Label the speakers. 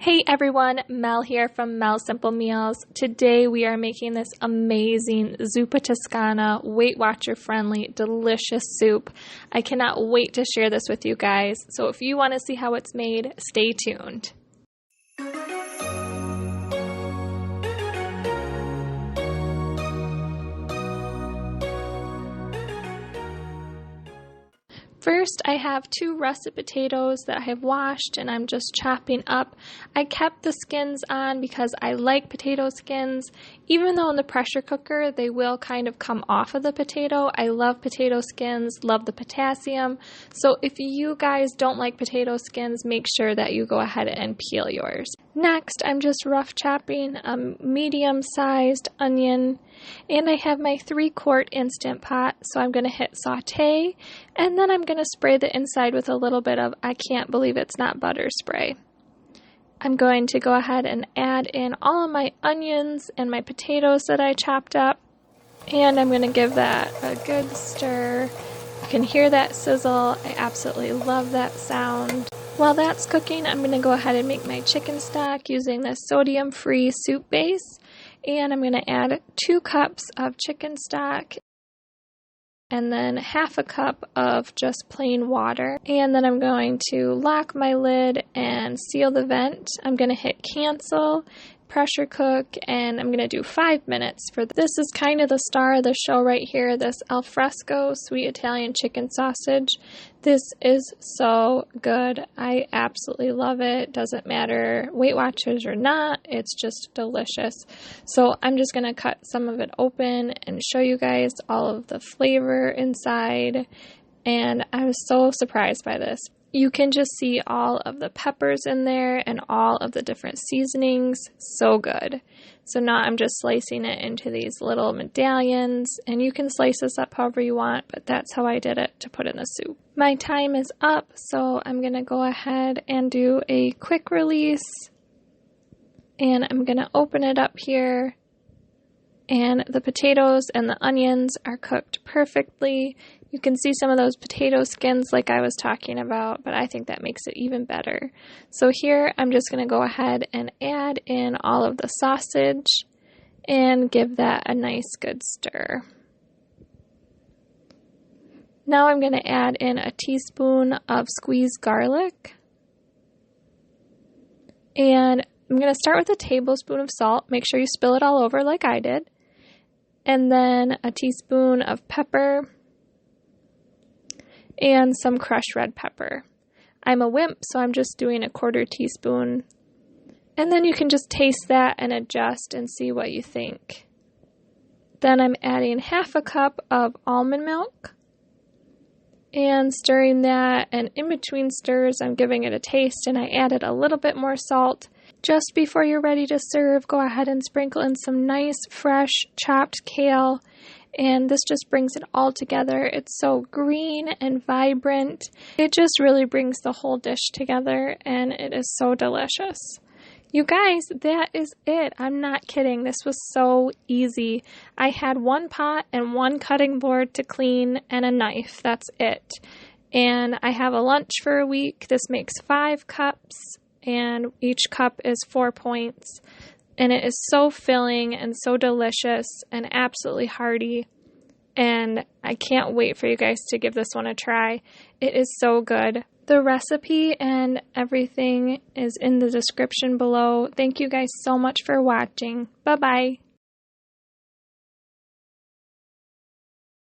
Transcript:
Speaker 1: Hey everyone, Mel here from Mel Simple Meals. Today we are making this amazing Zuppa Toscana, Weight Watcher friendly, delicious soup. I cannot wait to share this with you guys. So if you want to see how it's made, stay tuned. First, I have 2 russet potatoes that I have washed and I'm just chopping up. I kept the skins on because I like potato skins. Even though in the pressure cooker they will kind of come off of the potato, I love potato skins, love the potassium. So if you guys don't like potato skins, make sure that you go ahead and peel yours. Next, I'm just rough chopping a medium-sized onion, and I have my 3-quart Instant Pot, so I'm going to hit saute, and then I'm going to spray the inside with a little bit of I can't believe it's not butter spray. I'm going to go ahead and add in all of my onions and my potatoes that I chopped up, and I'm going to give that a good stir. You can hear that sizzle. I absolutely love that sound. While that's cooking, I'm going to go ahead and make my chicken stock using this sodium-free soup base. And I'm going to add 2 cups of chicken stock and then half a cup of just plain water. And then I'm going to lock my lid and seal the vent. I'm going to hit cancel, pressure cook, and I'm going to do 5 minutes. This is kind of the star of the show right here, this Fresco sweet Italian chicken sausage. This is so good. I absolutely love it. Doesn't matter Weight Watchers or not, it's just delicious. So I'm just going to cut some of it open and show you guys all of the flavor inside. And I was so surprised by this. You can just see all of the peppers in there and all of the different seasonings. So good. So now I'm just slicing it into these little medallions, and you can slice this up however you want, but that's how I did it to put in the soup. My time is up, so I'm going to go ahead and do a quick release, and I'm going to open it up here. And the potatoes and the onions are cooked perfectly. You can see some of those potato skins like I was talking about, but I think that makes it even better. So here I'm just going to go ahead and add in all of the sausage and give that a nice good stir. Now I'm going to add in a teaspoon of squeezed garlic. And I'm going to start with a tablespoon of salt. Make sure you spill it all over like I did. And then a teaspoon of pepper and some crushed red pepper. I'm a wimp, so I'm just doing a 1/4 teaspoon. And then you can just taste that and adjust and see what you think. Then I'm adding half a cup of almond milk and stirring that, and in between stirs I'm giving it a taste, and I added a little bit more salt. Just before you're ready to serve, go ahead and sprinkle in some nice fresh chopped kale, and this just brings it all together. It's so green and vibrant. It just really brings the whole dish together, and it is so delicious. You guys, that is it. I'm not kidding. This was so easy. I had 1 pot and 1 cutting board to clean and a knife. That's it. And I have a lunch for a week. This makes 5 cups, and each cup is 4 points. And it is so filling and so delicious and absolutely hearty. And I can't wait for you guys to give this one a try. It is so good. The recipe and everything is in the description below. Thank you guys so much for watching. Bye-bye.